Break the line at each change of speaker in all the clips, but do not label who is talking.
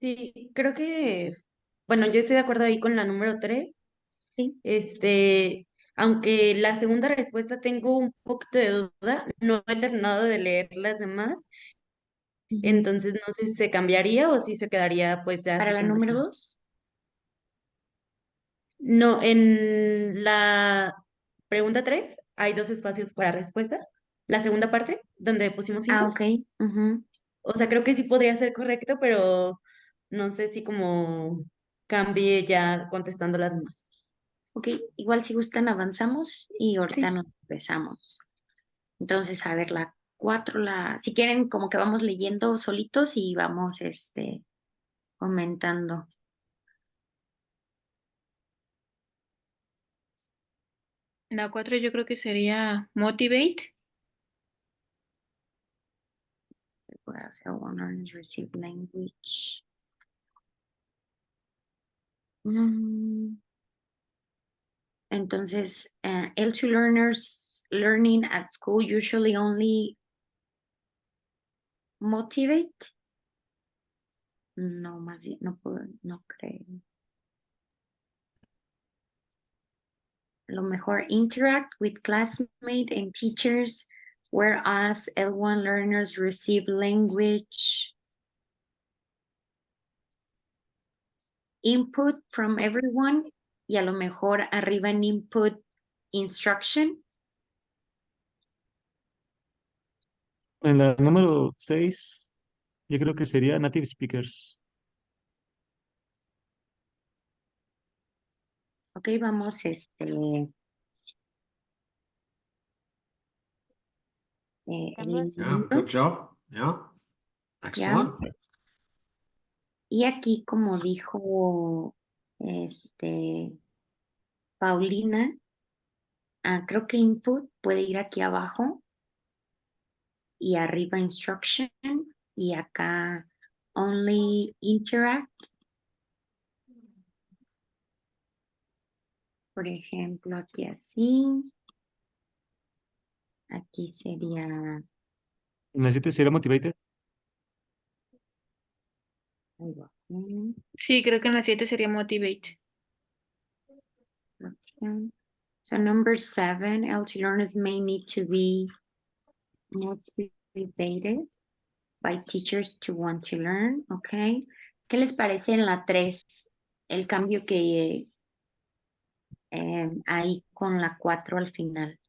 Sí, creo que, bueno, yo estoy de acuerdo ahí con la número 3.
Sí.
Aunque la segunda respuesta tengo un poquito de duda, no he terminado de leer las demás,
Ujú.
entonces no sé si se cambiaría o si se quedaría pues ya
Para
así
la
como está.
número 2.
No, en la pregunta 3 hay dos espacios para respuesta. La segunda parte, donde pusimos
Ah,
input,
ok. Ujú.
o sea, creo que sí podría ser correcto, pero no sé si como cambie ya contestando las demás.
Ok, igual si gustan avanzamos y ahorita
Sí,
nos empezamos. Entonces, a ver, la 4 si quieren, como que vamos leyendo solitos y vamos, comentando.
La 4 yo creo que sería motivate.
Where one learners receive language. Mm, Entonces, L2 learners learning at school usually only motivate. No, más bien, no puedo, no creo. Lo mejor interact with classmates and teachers, whereas L1 learners receive language input from everyone y a lo mejor arriba en input instruction.
En la número 6, yo creo que sería native speakers.
Ok, vamos
Yeah,
eliminando.
good job. Yeah,
¿Ya?
excellent.
Y aquí, como dijo Paulina, creo que input puede ir aquí abajo y arriba instruction y acá only interact. Por ejemplo, aquí así. Aquí sería.
En la 7 sería motivated.
Ahí va.
Sí, creo que en la 7 sería motivate.
Instruction. So number 7, LT learners may need to be motivated by teachers to want to learn, ¿ok? ¿Qué les parece en la 3? El cambio que hay con la 4 al final,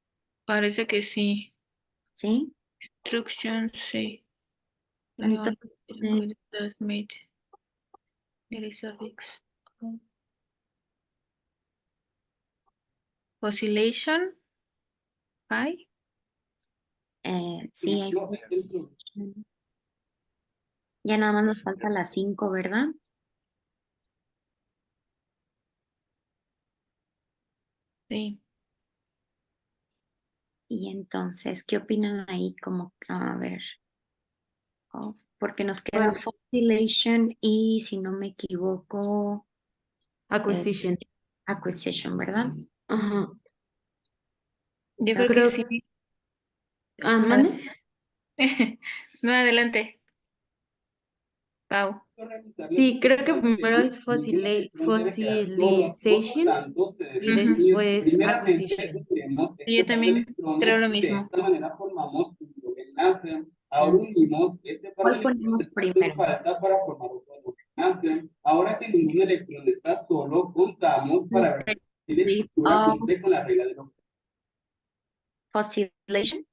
Parece que sí.
¿sí?
Instructions, sí. Anyone
Entonces,
with classmate. There is a risk. Oscillation. Hi.
sí, hay. Ya nada más nos falta la 5, ¿verdad?
Sí.
Y entonces, ¿qué opinan ahí? Como, a ver, porque nos queda
¿cuál?
oscillation y, si no me equivoco, eh,
Acquisition.
acquisition, ¿verdad?
Ajá.
Yo creo que
Creo,
sí.
mande.
No, adelante. Pau.
Sí, creo que primero es fossilization y
Ujú.
después acquisition.
Sí, yo también creo lo mismo.
Mm. ¿Cuál ponemos primero? Leave of oscillation.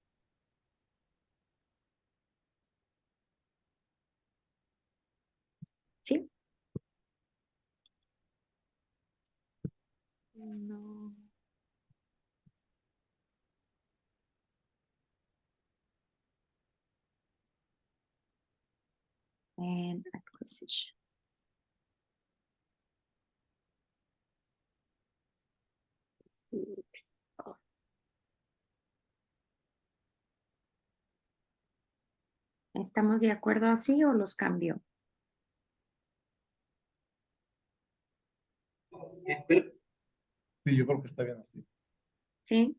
¿Sí? No. And acquisition. ¿Estamos de acuerdo así o los cambio?
Sí, yo creo que está bien así.
¿Sí?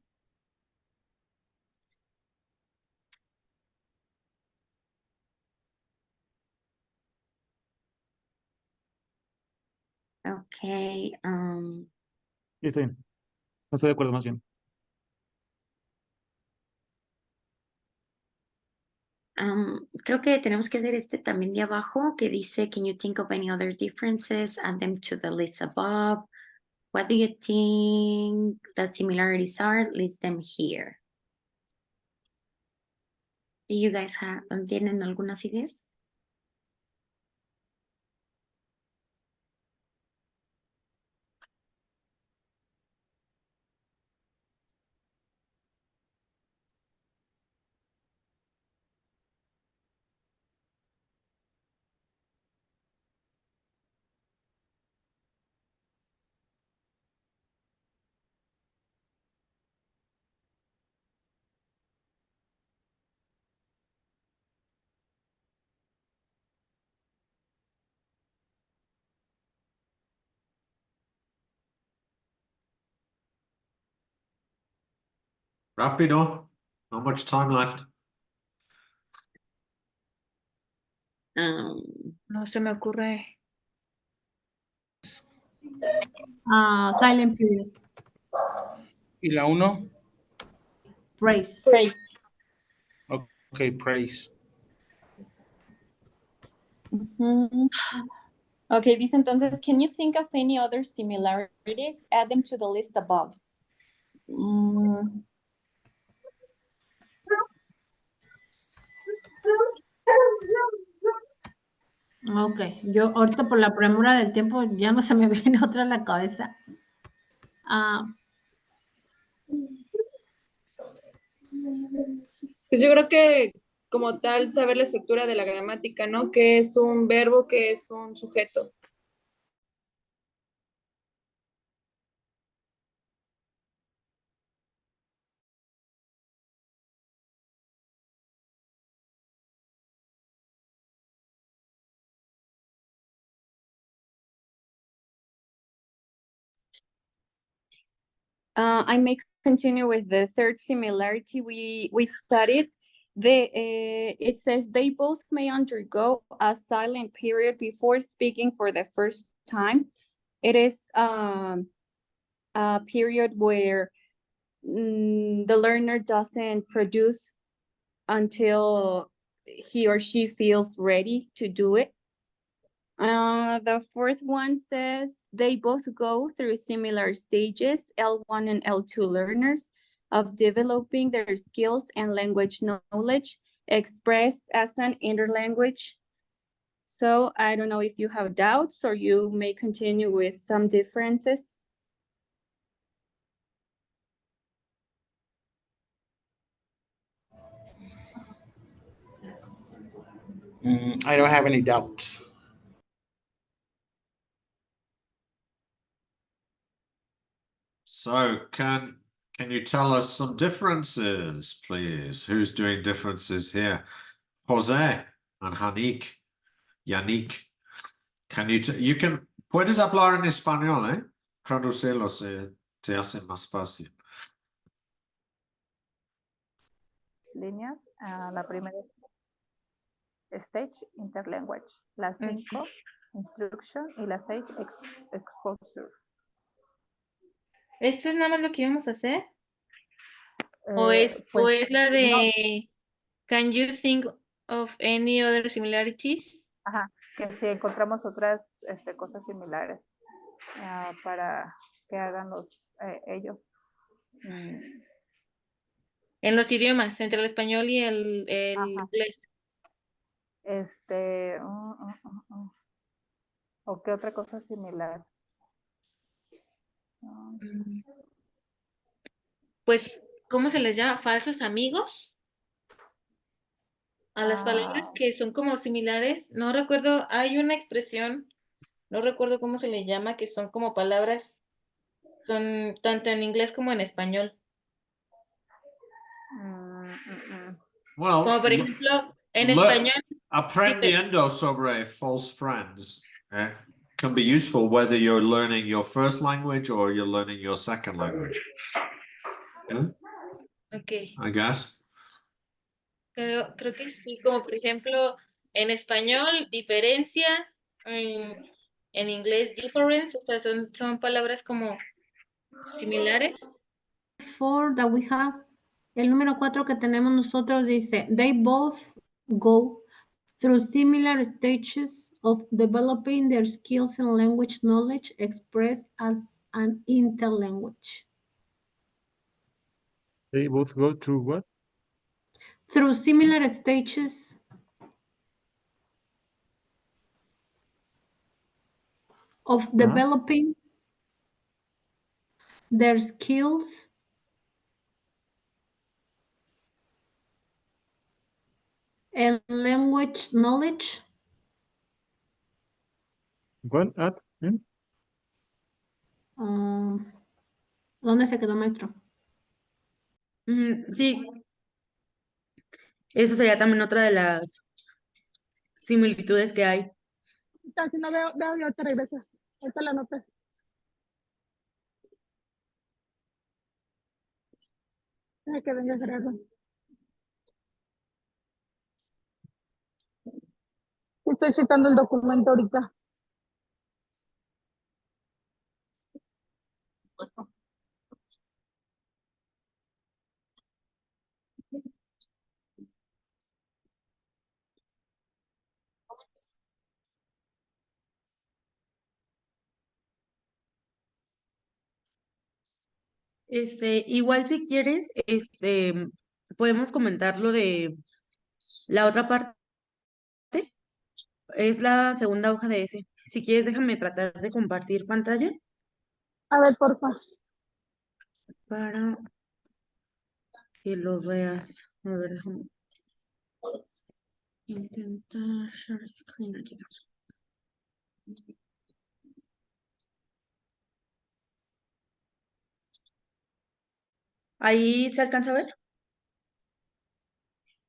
Okay.
Sí, está bien. No estoy de acuerdo, más bien.
Creo que tenemos que hacer este también de abajo que dice, can you think of any other differences? Add them to the list above. What do you think the similarities are? List them here. Do you guys tienen algunas ideas?
Rápido. Not much time left.
No se me ocurre.
Silent period.
¿Y la 1?
Praise.
Ok, praise.
Ujú. Ok, dice entonces, can you think of any other similarities? Add them to the list above.
Ok, yo ahorita por la premura del tiempo ya no se me viene otra a la cabeza.
Pues yo creo que como tal saber la estructura de la gramática, ¿no? ¿Qué es un verbo, qué es un sujeto?
I may continue with the third similarity we studied. It says they both may undergo a silent period before speaking for the first time. It is a period where the learner doesn't produce until he or she feels ready to do it. The fourth one says they both go through similar stages, L1 and L2 learners, of developing their skills and language knowledge expressed as an interlanguage. So I don't know if you have doubts or you may continue with some differences.
I don't have any doubts.
So can you tell us some differences, please? Who's doing differences here? Jose and Hanik, Yannick. Can you can puedes hablar en español, ¿eh? Traducirlo se te hace más fácil.
Líneas, la primera es stage interlanguage, la 5 instruction y la 6 exposure.
¿Esto es nada más lo que íbamos a hacer? ¿O
Pues,
es la
no,
de can you think of any other similarities?
ajá, que si encontramos otras cosas similares para que hagan ellos.
En los idiomas, entre el español y el
Ajá.
inglés.
¿O qué otra cosa similar?
Pues, ¿cómo se les llama? ¿Falsos amigos? A las palabras que son como similares. No recuerdo, hay una expresión, no recuerdo cómo se le llama, que son como palabras, son tanto en inglés como en español.
Well,
Como por ejemplo, en español.
aprendiendo sobre false friends can be useful whether you're learning your first language or you're learning your second language. Yeah?
Okay.
I guess.
Creo que sí, como por ejemplo, en español, diferencia, en inglés difference, o sea, son palabras como similares.
4 that we have, el número 4 que tenemos nosotros dice, they both go through similar stages of developing their skills and language knowledge expressed as an interlanguage.
They both go through what?
Through similar stages of developing their skills and language knowledge.
What at?
¿Dónde se quedó, maestro?
Sí, eso sería también otra de las similitudes que hay.
Casi no veo, y ahorita regresas. Ahorita la notas. Ay, que venga a cerrarlo. Estoy citando el documento ahorita.
Igual si quieres, podemos comentar lo de la otra parte, es la segunda hoja de ese. Si quieres, déjame tratar de compartir pantalla
A ver, porfa.
para que lo veas. A ver, déjame intentar share screen aquí. ¿Ahí se alcanza a ver?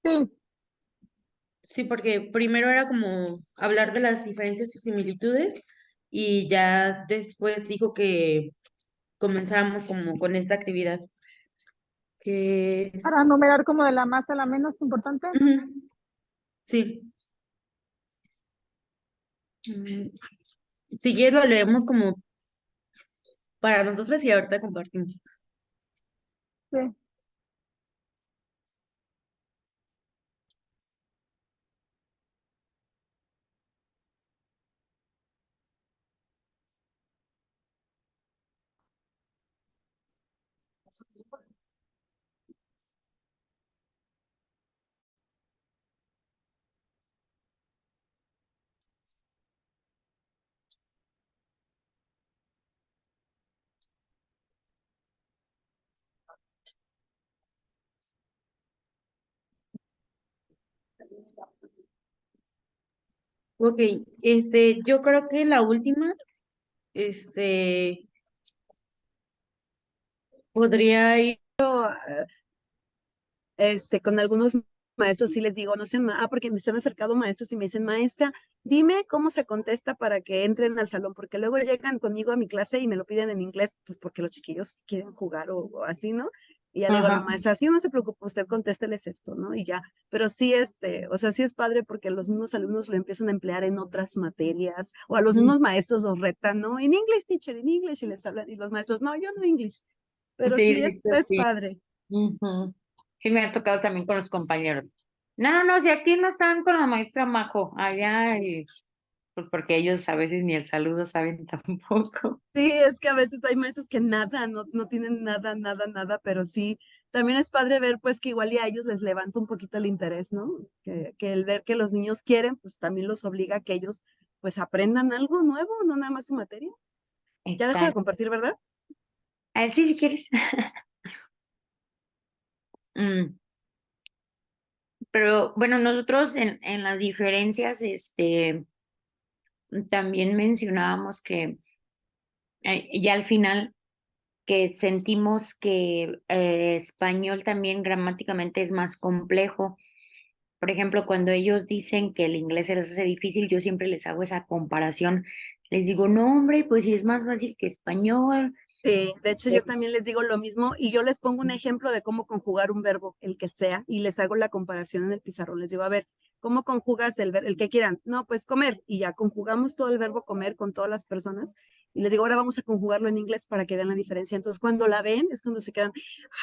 Sí.
Sí, porque primero era como hablar de las diferencias y similitudes y ya después dijo que comenzáramos como con esta actividad, que
Para
es...
numerar como de la más a la menos importante.
Ujú, sí. Si quieres lo leemos como para nosotros y ahorita compartimos.
Sí.
Ok, yo creo que la última, este, podría ir.
Con algunos maestros sí les digo, no sé, porque me se han acercado maestros y me dicen, maestra, dime cómo se contesta para que entren al salón, porque luego llegan conmigo a mi clase y me lo piden en inglés, pues porque los chiquillos quieren jugar o así, ¿no? Y ya le digo a la
Ajá.
maestra, sí, no se preocupe, usted contésteles esto, ¿no? Y ya, pero sí, o sea, sí es padre porque los mismos alumnos lo empiezan a emplear en otras materias, o a los mismos maestros los retan, ¿no? En English, teacher, en English, y les hablan, y los maestros, no, yo no English, pero
Sí,
sí
de hecho,
es
sí.
padre.
Ujú. Sí, me ha tocado también con los compañeros. No, no, si aquí no están con la maestra Majo, allá, y, pues porque ellos a veces ni el saludo saben tampoco.
Sí, es que a veces hay maestros que nada, no tienen nada, nada, nada, pero sí, también es padre ver pues que igual y a ellos les levanta un poquito el interés, ¿no? Que el ver que los niños quieren, pues también los obliga a que ellos pues aprendan algo nuevo, no nada más su materia. Ya dejo de
Exacto.
compartir, ¿verdad?
Sí, si quieres. Mm, Pero bueno, nosotros en las diferencias, también mencionábamos que ya al final que sentimos que español también gramáticamente es más complejo. Por ejemplo, cuando ellos dicen que el inglés se les hace difícil, yo siempre les hago esa comparación. Les digo, no, hombre, pues sí es más fácil que español.
Sí, de hecho yo también les digo lo mismo y yo les pongo un ejemplo de cómo conjugar un verbo, el que sea, y les hago la comparación en el pizarrón. Les digo, a ver, ¿cómo conjugas el que quieran? No, pues comer, y ya conjugamos todo el verbo comer con todas las personas, y les digo, ahora vamos a conjugarlo en inglés para que vean la diferencia. Entonces, cuando la ven, es cuando se quedan,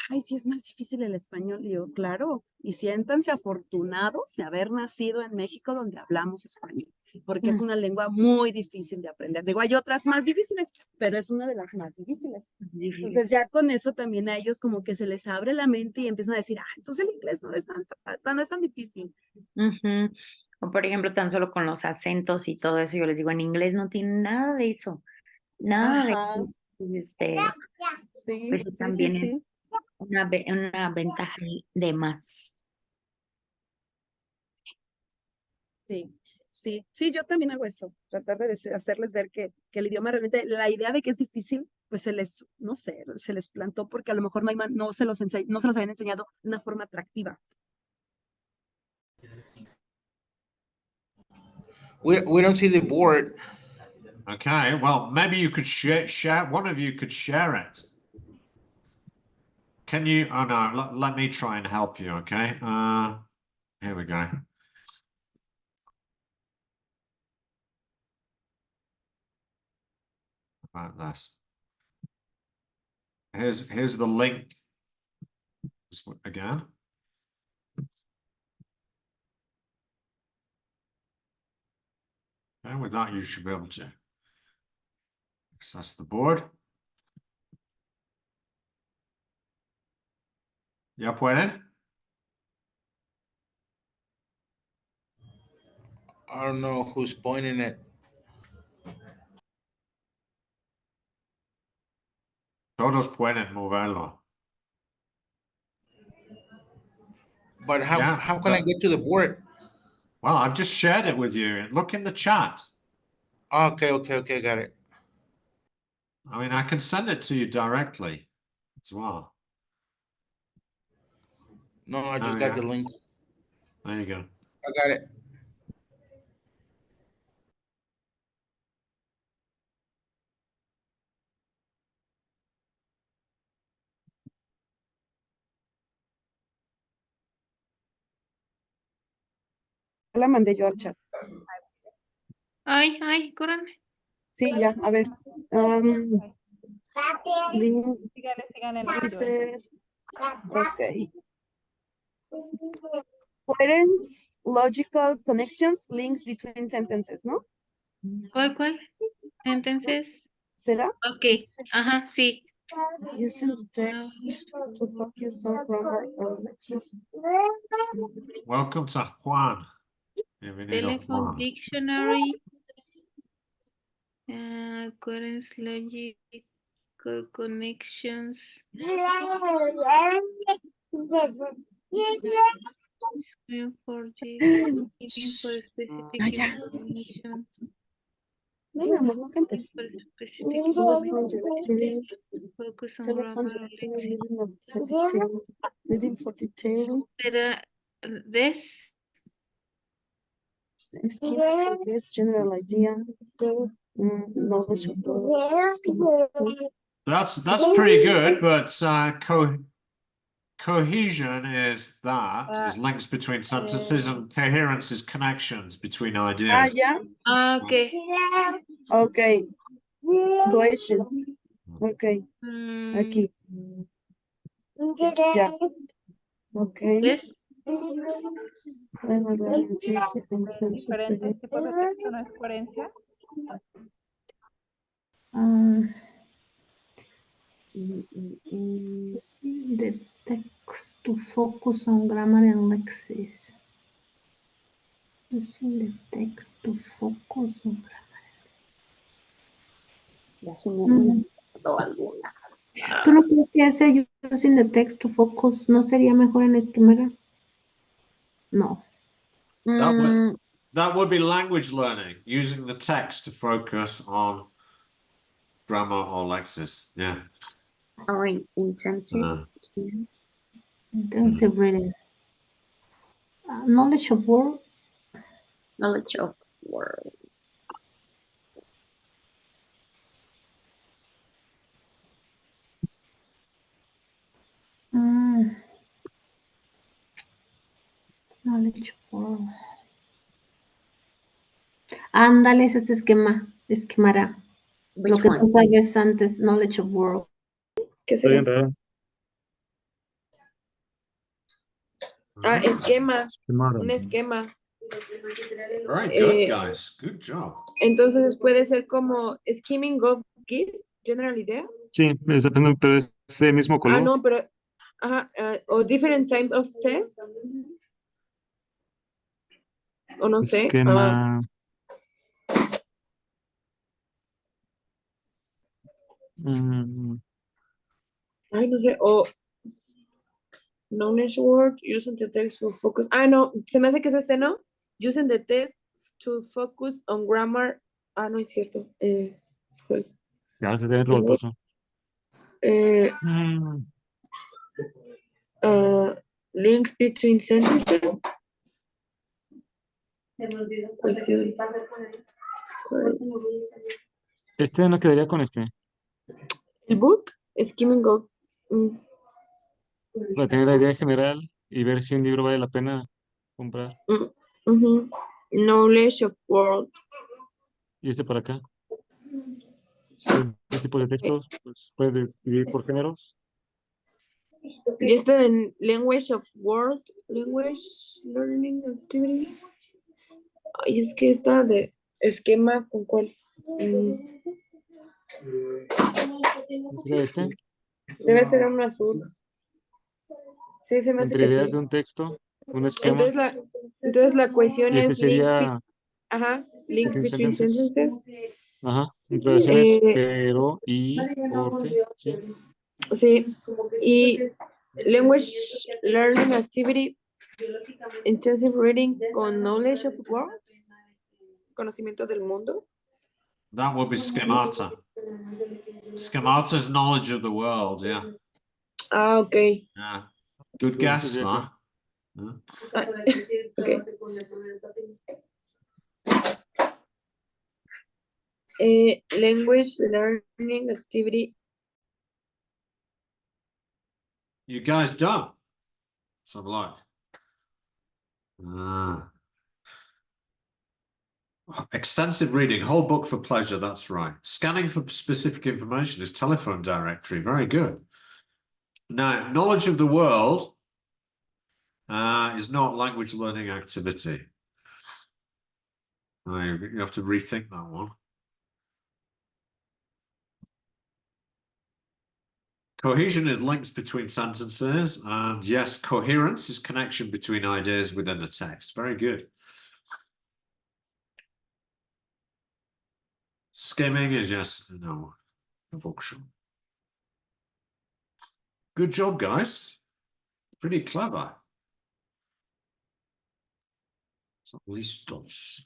ay, sí, es más difícil el español. Y yo, claro, y siéntanse afortunados de haber nacido en México donde hablamos español, porque es una lengua muy difícil de aprender. Digo, hay otras más difíciles, pero es una de las más difíciles. Entonces, ya con eso también a ellos como que se les abre la mente y empiezan a decir, ah, entonces el inglés no es tan difícil.
Ujú. O por ejemplo, tan solo con los acentos y todo eso, yo les digo, en inglés no tiene nada de eso, nada de
Ajá,
eso. Pues,
sí,
pues sí,
sí, sí,
también es
sí.
una ventaja de más.
Sí, sí, sí, yo también hago eso, tratar de hacerles ver que el idioma realmente, la idea de que es difícil, pues se les, no sé, se les plantó porque a lo mejor no se los no se los habían enseñado de una forma atractiva.
We don't see the board.
Okay, well, maybe you could share, one of you could share it. Can you, oh no, let me try and help you, okay? Here we go. About this. Here's the link again. And with that, you should be able to access the board. ¿Ya pueden?
I don't know who's pointing it.
Todos pueden moverlo.
But
Yeah,
how can I get to the board?
well, I've just shared it with you. Look in the chat.
Okay, got it.
I mean, I can send it to you directly as well.
No, I
Oh,
just got
yeah.
the link.
There you go.
I got it.
La mandé yo al chat.
Ay, corran.
Sí, ya, a ver.
Sigan en el video.
Entonces, ok. Coherence, logical connections, links between sentences, ¿no?
¿Cuál? Entonces,
¿Será?
ok, ajá, sí.
Using the text to focus on grammar and lexis.
Welcome to Juan. Bienvenido,
Telephone
Juan.
dictionary. Coherence logical connections. Screen for this, looking for specific
Ah, ya.
information.
No, mi amor, no cantes.
For specific
Telephone
information.
directory,
Focus on
telephone
grammar or
directory,
lexics.
reading for detail,
¿Será this?
scheme for this general idea, knowledge of the
That's pretty good, but cohesion is is links between sentences, and coherence is connections between
Ah,
ideas.
ya.
Ah, ok.
Ok. Cohesion. Ok. Aquí. Ya. Ok.
¿Ves?
Diferentes tipos de texto, ¿no es coherencia?
Using the text to focus on grammar and lexis. Using the text to focus on grammar.
Ya se me han olvidado algunas.
¿Tú no crees que ese using the text to focus no sería mejor en esquemera? No.
That would be language learning, using the text to focus on grammar or lexis. Yeah.
Or intensive.
Intensive reading. Knowledge of word.
Knowledge of word.
Knowledge of word. Ándale, es ese esquemará. Lo
Which
que
one?
tú sabes antes, knowledge of world.
¿Qué
Está
será?
bien raro.
Ah, esquema.
Esquemara.
Un esquema.
Very good,
Eh,
guys. Good job.
Entonces puede ser como skimming of geese, general idea.
Sí, depende, pero es ese mismo
Ah,
color.
no, pero, ajá, o different type of test. O no sé.
Esquema.
Ay, no sé. O knowledge word, using the text for focus. Ah, no, se me hace que es este, ¿no? Using the text to focus on grammar. Ah, no es cierto. Joder.
Ya se ve revoltoso.
Eh, links between sentences. Cuestión.
Este no quedaría con este.
El book, skimming of.
Para tener la idea general y ver si un libro vale la pena comprar.
Knowledge of world.
Y este para acá. Dos tipos de textos, pues puede dividir por géneros.
Y este de language of world, language learning activity. Ay, es que esta de esquema, ¿con cuál?
¿Sería este?
Debe ser un azul. Sí, se me hace
Entre
que
ideas
sí.
de un texto, un esquema.
Entonces la cuestión
Y este
es links,
sería
ajá, links
between
between
sentences.
sentences.
Ajá, interrogaciones,
Eh,
pero, y, por qué, sí.
Sí, y language learning activity, intensive reading con knowledge of world, conocimiento del mundo.
That would be schemata. Schemata's knowledge of the world, yeah.
Ah, ok.
Yeah. Good
Sí,
guess,
sería
that.
acá.
Ah, language learning activity.
You guys done? Let's have a look. Ah. Extensive reading, whole book for pleasure, that's right. Scanning for specific information is telephone directory, very good. Now, knowledge of the world is not language learning activity. You have to rethink that one. Cohesion is links between sentences, and yes, coherence is connection between ideas within a text. Very good. Skimming is yes, no, a bookshop. Good job, guys. Pretty clever. So, listos.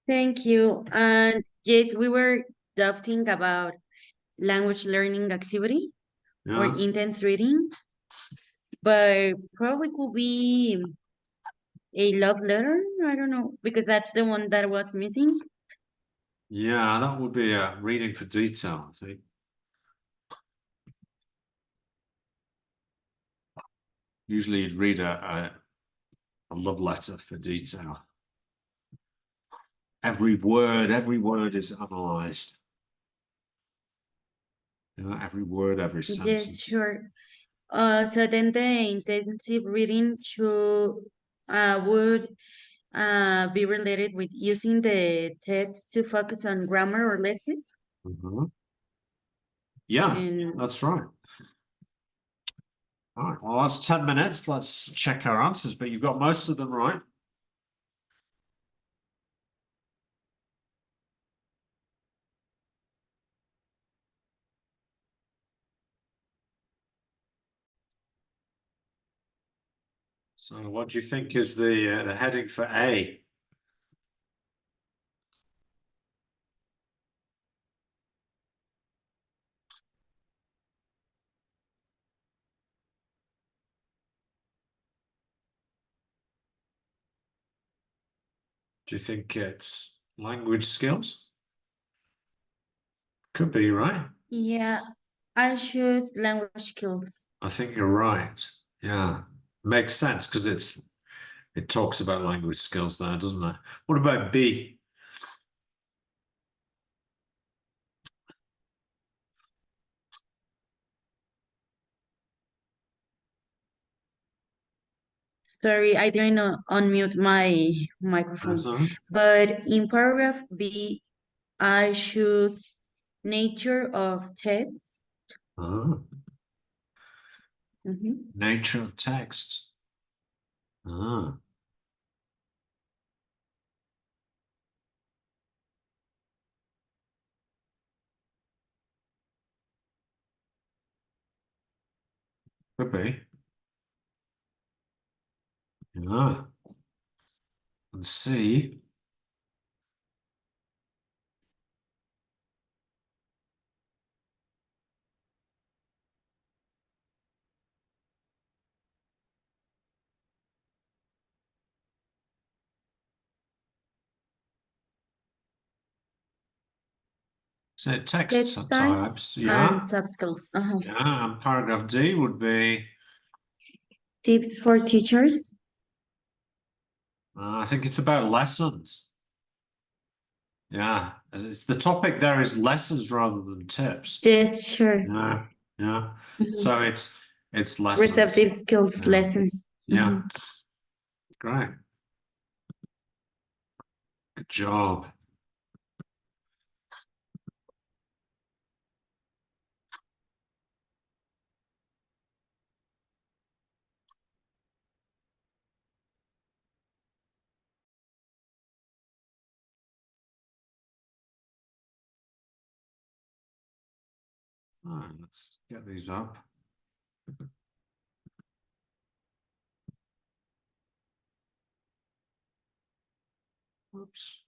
Thank you. And yes, we were talking about language learning activity or
Yeah.
intense reading, but probably could be a love letter. I don't know, because that's the one that was missing.
Yeah, that would be a reading for detail, I think. Usually you'd read a love letter for detail. Every word is analyzed. You know, every word, every sentence.
Yes, sure. So then the intensive reading would be related with using the text to focus on grammar or lexics.
Yeah,
And
that's right. All right, well, that's 10 minutes. Let's check our answers, but you've got most of them right. So what do you think is the heading for A? Do you think it's language skills? Could be, right?
yeah, I choose language skills.
I think you're right. Yeah, makes sense because it's It talks about language skills there, doesn't it? What about B?
Sorry, I didn't unmute my microphone.
That's all right.
But in paragraph B, I choose nature of text.
Ah,
Mhm.
nature of text. Ah, could be. Yeah. And C. So text
Text
types,
types and
yeah.
subskills.
Yeah, and paragraph D would be,
Tips for teachers.
I think it's about lessons. Yeah, it's the topic there is lessons rather than tips.
Yes, sure.
Yeah, yeah.
Mhm.
So it's lessons.
Receptive skills
Yeah.
lessons.
Yeah.
Mhm.
Great. Good job. All right, let's get these up. Oops.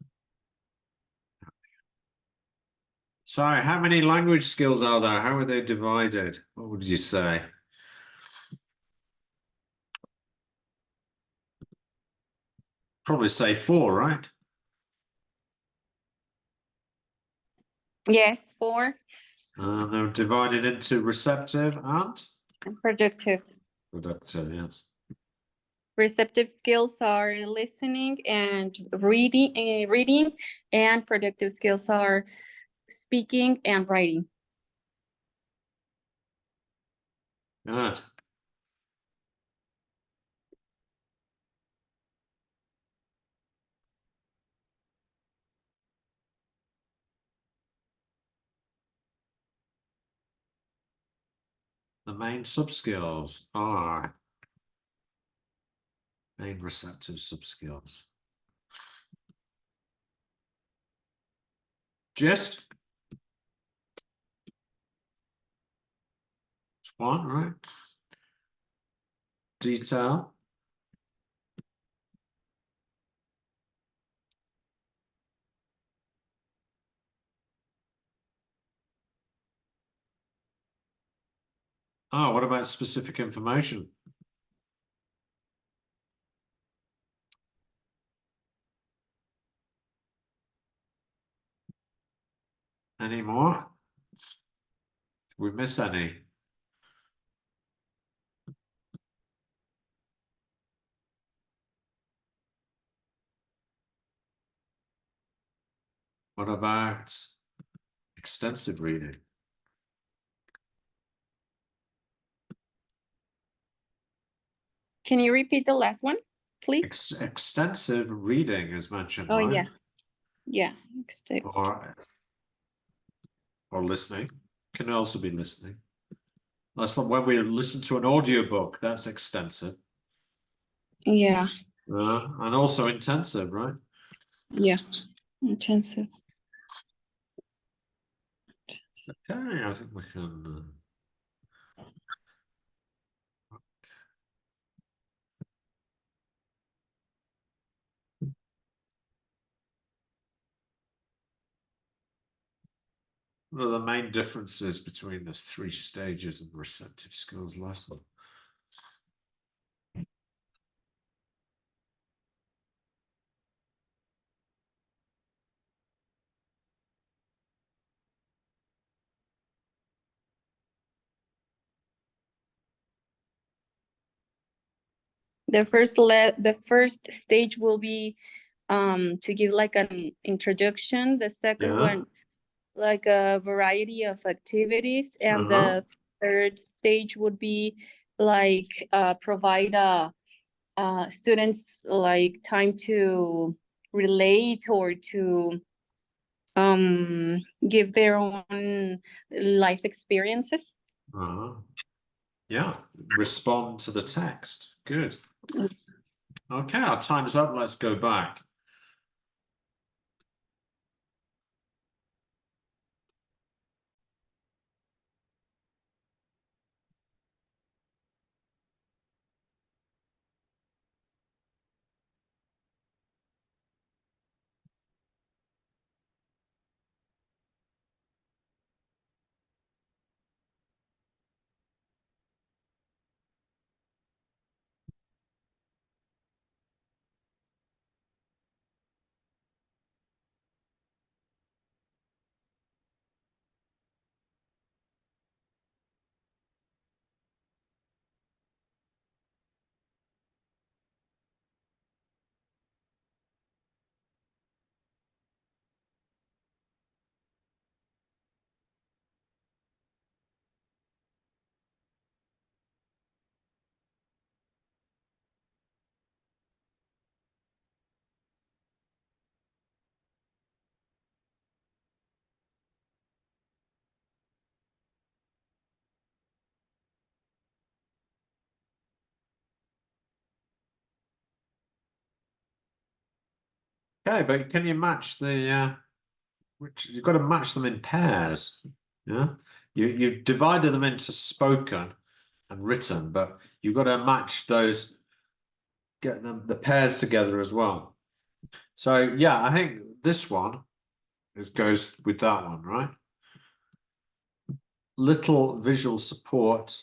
So how many language skills are there? How are they divided? What would you say? Probably say 4, right?
Yes, 4.
And they're divided into receptive and
And productive.
productive, yes.
Receptive skills are listening and reading, and productive skills are speaking and writing.
Good. The main subskills are main receptive subskills. Just it's one, right? Detail. Oh, what about specific information? Any more? Did we miss any? What about extensive reading?
Can you repeat the last one, please?
Extensive reading is mentioned,
Oh,
right?
yeah. Yeah.
Or listening. Can also be listening. That's like when we listen to an audiobook, that's extensive.
Yeah.
And also intensive, right?
Yeah. Intensive.
Okay, I think we can. What are the main differences between the 3 stages of the receptive skills lesson?
The first stage will be to give like an introduction. The second
Yeah.
one, like a variety of activities, and the third stage would be like provide students like time to relate or to give their own life experiences.
Yeah, respond to the text. Good. Okay, our time's up. Let's go back. Okay, but can you match the which you've got to match them in pairs? Yeah, you've divided them into spoken and written, but you've got to match those, get them the pairs together as well. So yeah, I think this one goes with that one, right? Little visual support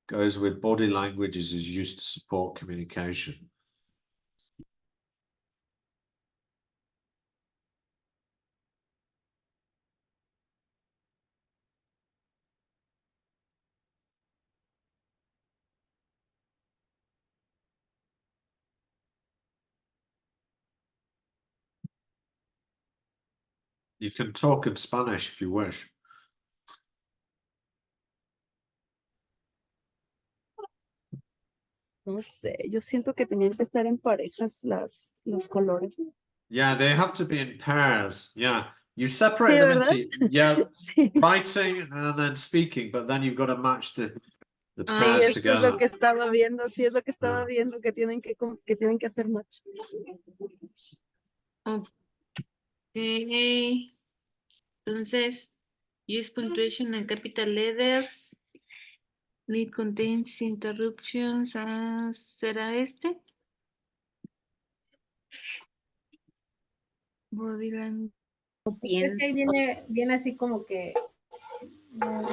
goes with body languages is used to support communication. You can talk in Spanish if you wish.
No sé, yo siento que tenían que estar en parejas los colores.
Yeah, they have to be in pairs. Yeah, you separate
Sí,
them
¿verdad?
into
Sí.
writing and then speaking, but then you've got to match the
Sí,
pairs
eso es lo
together.
que estaba viendo, sí es lo que estaba
Yeah.
viendo, que tienen que hacer match.
Okay. Entonces, use punctuation and capital letters. Need contains interruptions. ¿Será este? Body language.
Es que ahí viene así como que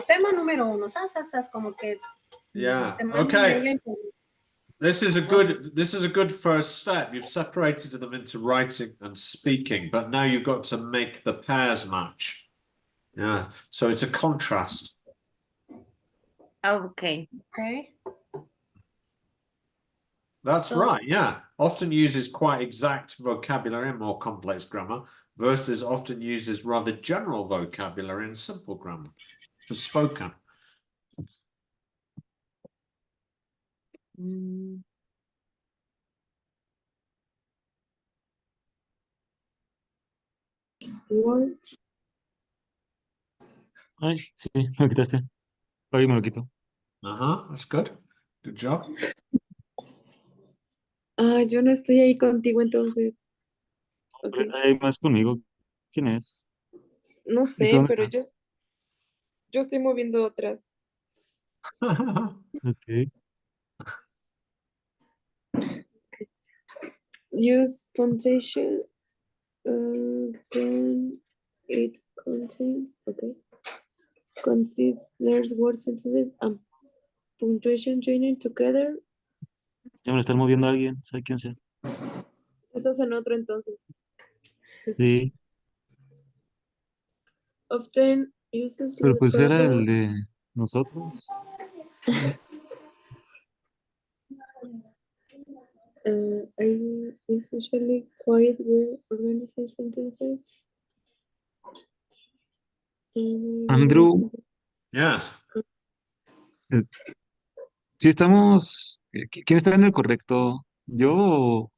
tema número 1, como que
Yeah.
te mandan ahí la
Okay.
información.
This is a good first step. You've separated them into writing and speaking, but now you've got to make the pairs match. Yeah. So it's a contrast.
Okay.
Okay.
That's
So-
right. Yeah. Often uses quite exact vocabulary and more complex grammar, versus often uses rather general vocabulary and simple grammar for spoken.
Words.
Ay, sí, me lo quitaste. Ahí me lo quito.
That's good. Good job.
Ah, yo no estoy ahí contigo entonces. Okay.
Hay más conmigo. ¿Quién es?
No
¿Y tú
sé,
dónde
pero
estás?
yo estoy moviendo otras.
Ok.
Use punctuation when it contains, okay. Considers word sentences and punctuation joining together.
Ya me lo están moviendo a alguien. ¿Sabe quién sea?
Tú estás en otro entonces.
Sí.
Often uses
Pero
the
pues era
pronoun.
el de nosotros.
I essentially quite well organized sentences.
Andrew,
Yes.
eh, si estamos, ¿quién está en el correcto? ¿Yo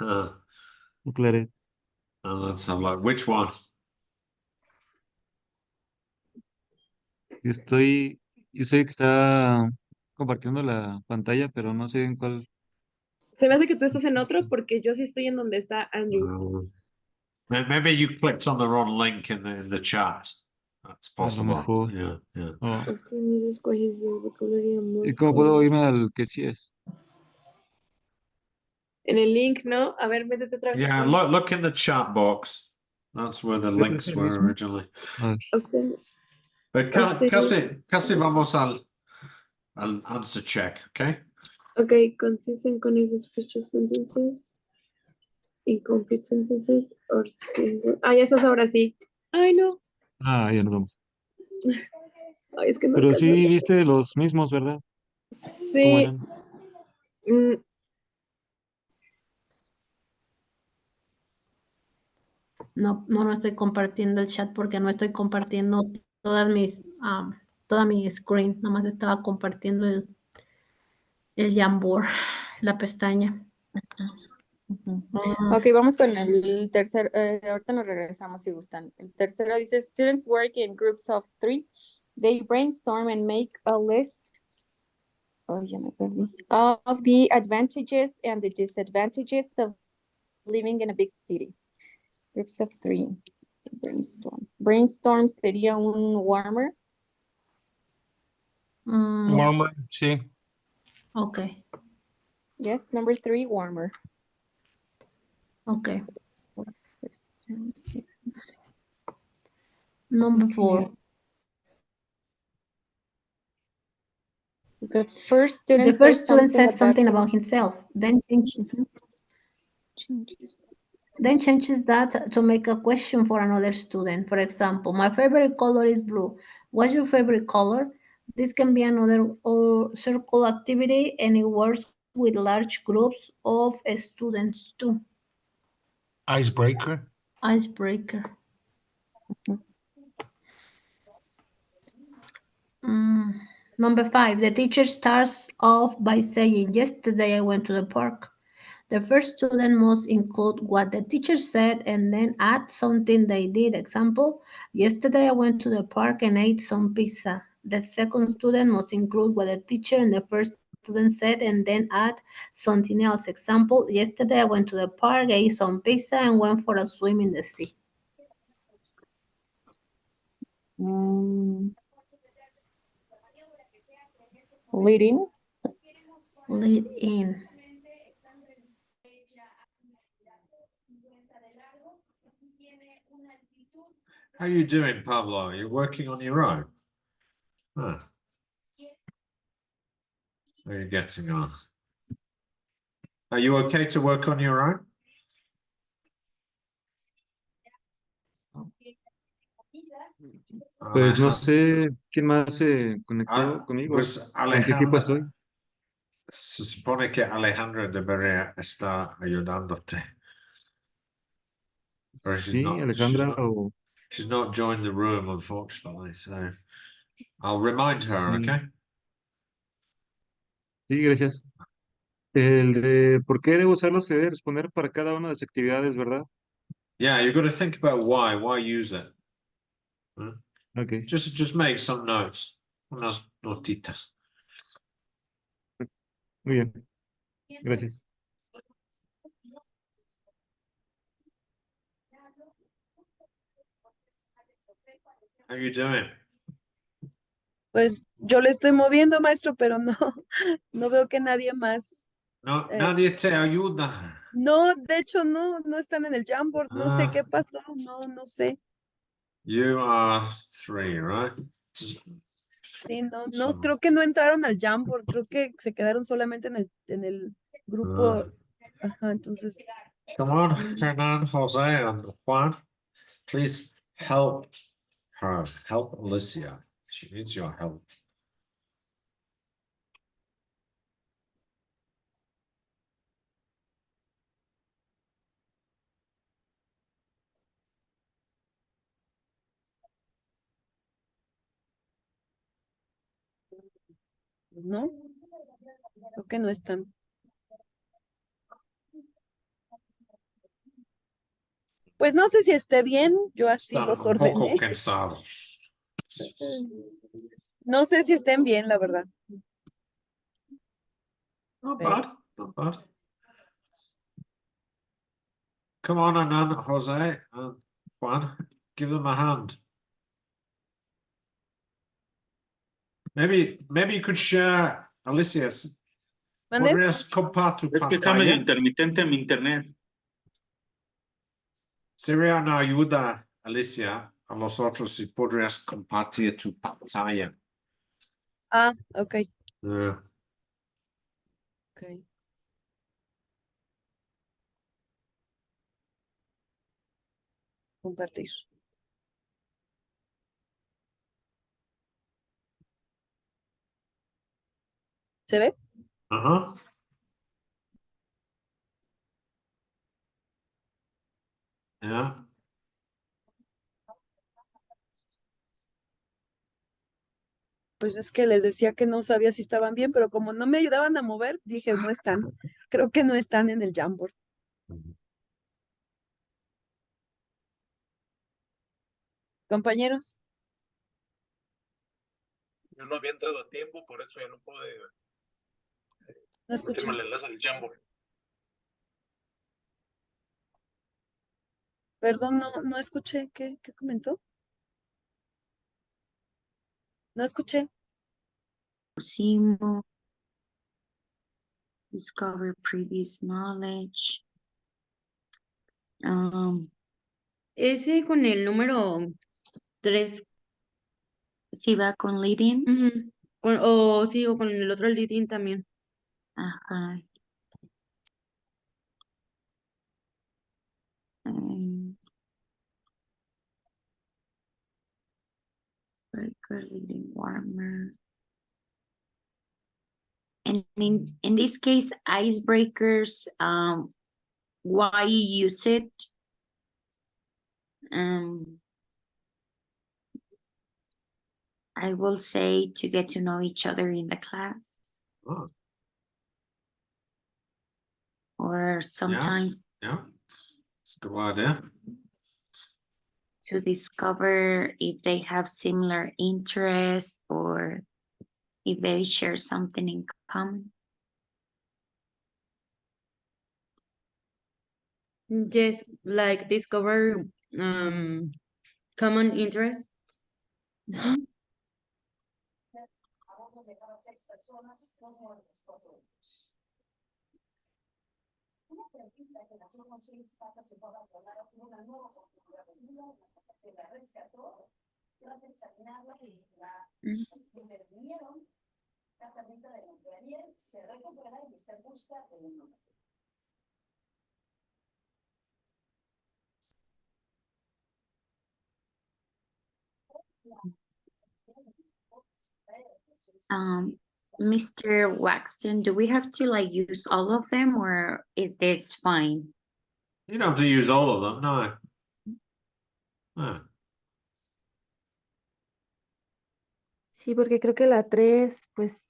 Uh,
o Claret?
let's have a look. Which one?
Yo sé que está compartiendo la pantalla, pero no sé en cuál.
Se me hace que tú estás en otro porque yo sí estoy en donde está Andrew.
Maybe you clicked on the wrong link in the chat. That's
A lo
possible.
mejor.
Yeah, yeah.
Oh.
Often uses cohes the vocabulary and more
¿Y cómo puedo irme al que sí es?
En el link, ¿no? A ver, métete otra vez a
Yeah,
Zoom.
look in the chat box. That's where the
¿Puede
links
ser el
were
mismo?
originally.
A ver.
Often,
But
often
casi vamos al answer check, okay?
Okay, consistent connected speeches sentences, incomplete sentences, or single. Ah, ya estás ahora sí. Ay, no.
Ah, ya nos vamos.
Ay, es que no
Pero
alcanzo a
sí
leer.
viste los mismos, ¿verdad? ¿Cómo
Sí.
eran?
mm,
No estoy compartiendo el chat porque no estoy compartiendo toda mi screen. Nomás estaba compartiendo el Jamboard, la pestaña.
Ujú.
Mm,
Ok, vamos con el tercer, ahorita nos regresamos si gustan. El tercero dice, students work in groups of 3. They brainstorm and make a list, oh, ya me perdí, of the advantages and the disadvantages of living in a big city. Groups of 3. Brainstorm. Brainstorm sería un warmer.
Warmer, sí.
ok,
Yes, number 3, warmer.
ok.
First tense.
Number
Okay.
4.
The first
The
student
first
says
student
something
says
about
something
him.
about himself,
Changes.
then changes that to make a question for another student. For example, my favorite color is blue. What's your favorite color? This can be another or circle activity, and it works with large groups of students too.
Icebreaker.
Icebreaker. Number 5, the teacher starts off by saying, yesterday I went to the park. The first student must include what the teacher said and then add something they did. Example, yesterday I went to the park and ate some pizza. The second student must include what the teacher and the first student said and then add something else. Example, yesterday I went to the park, ate some pizza, and went for a swim in the sea.
Leading.
Lead in.
How are you doing, Pablo? Are you working on your own? Huh. How are you getting on? Are you okay to work on your own?
Pues no sé quién más se conectó conmigo.
Pues
¿Con qué equipo estoy?
se supone que Alejandra debería estar ayudándote. But
Sí, Alejandra o...
she's not joined the room, unfortunately, so I'll remind her,
Sí.
okay?
Sí, gracias. El de por qué debo usarlo se debe responder para cada una de las actividades, ¿verdad?
Yeah, you've got to think about why use it. Huh?
Ok,
Just make some notes, unas notitas.
muy bien. Gracias.
How you doing?
Pues yo le estoy moviendo, maestro, pero no, no veo que nadie más.
No, nadie te ayuda.
No, de hecho, no están en el Jamboard. No sé qué pasó, no sé.
You are 3, right?
Sí, no, creo que no entraron al Jamboard, creo que se quedaron solamente en el grupo. Ajá, entonces.
Come on, Hernan, Jose, and Juan. Please help her. Help Alicia. She needs your help.
¿no? Creo que no están. Pues no sé si esté bien, yo así
Están
los
un poco
ordené.
cansados.
No sé si estén bien, la verdad.
Not
Pero-
bad, not bad. Come on, Anand, Jose, and Juan, give them a hand. Maybe you could share, Alicia.
¿Mande?
¿Podrías compartir tu
Es que está medio
pantalla?
intermitente mi internet.
Sería una ayuda, Alicia, a los otros si podrías compartir tu pantalla.
Ah, ok.
Yeah.
Ok. Compartir. ¿Se ve?
Ajá. Yeah.
Pues es que les decía que no sabía si estaban bien, pero como no me ayudaban a mover, dije, no están. Creo que no están en el Jamboard. Compañeros,
Yo no había entrado a tiempo, por eso ya no pude
no escuché.
meterme el enlace del Jambo.
Perdón, no escuché. ¿Qué comentó? No escuché.
Pusimos discover previous knowledge.
Ese con el número 3.
Sí va con leading.
Sí, o con el otro leading también.
Ajá. Breaker, leading, warmer. And in this case, icebreakers, why you use it? I will say to get to know each other in the class.
Oh.
Or sometimes
Yes. Yeah. It's a good idea.
to discover if they have similar interests or if they share something in common.
Yes, like discover common interests.
Mr. Waxton, do we have to like use all of them or is this fine?
You don't have to use all of them, no. No.
Sí, porque creo que la 3, pues,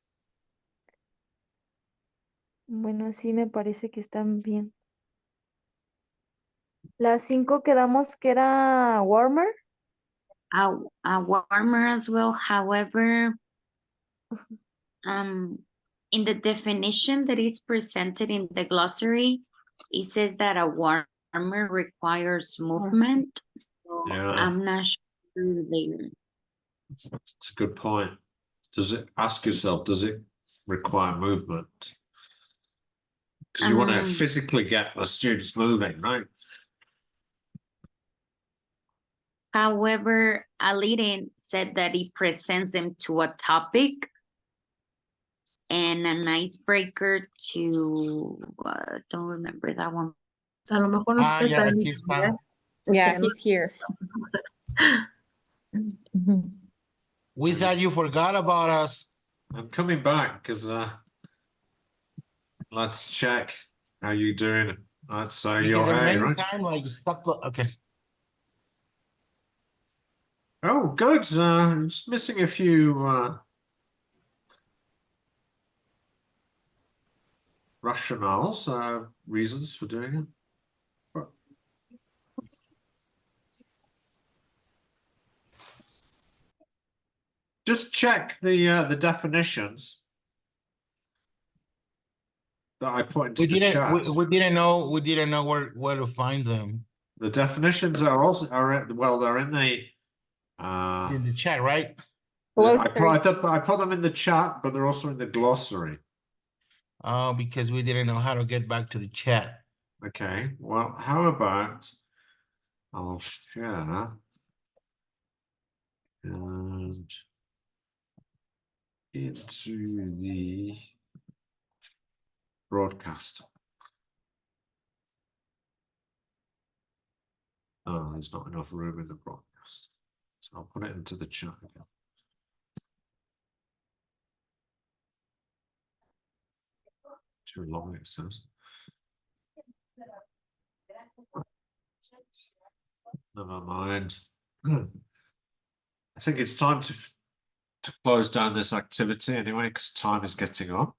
bueno, así me parece que están bien. La 5 quedamos que era warmer.
A warmer as well. However, in the definition that is presented in the glossary, it says that a warmer requires movement. So
Yeah.
I'm not sure there.
It's a good point. Ask yourself, does it require movement? Because you want to physically get the students moving, right?
However, a leading said that it presents them to a topic and an icebreaker to, don't remember that one.
A lo mejor no está
ya,
tan
aquí está.
Yeah, he's here.
We thought you forgot about us.
I'm coming back because let's check how you doing. That's
Because
you're
in the
A, right?
meantime, like, stop the, okay.
Oh, good. Just missing a few rationales, reasons for doing it. Just check the definitions that I put into the chat.
We didn't know where to find them.
The definitions are also they're in the
In the chat, right?
I put them in the chat, but they're also in the glossary.
Oh, because we didn't know how to get back to the chat.
Okay, well, how about I'll share and into the broadcast. Oh, there's not enough room in the broadcast. So I'll put it into the chat again. Too long, it says. Never mind. I think it's time to close down this activity anyway, because time is getting on.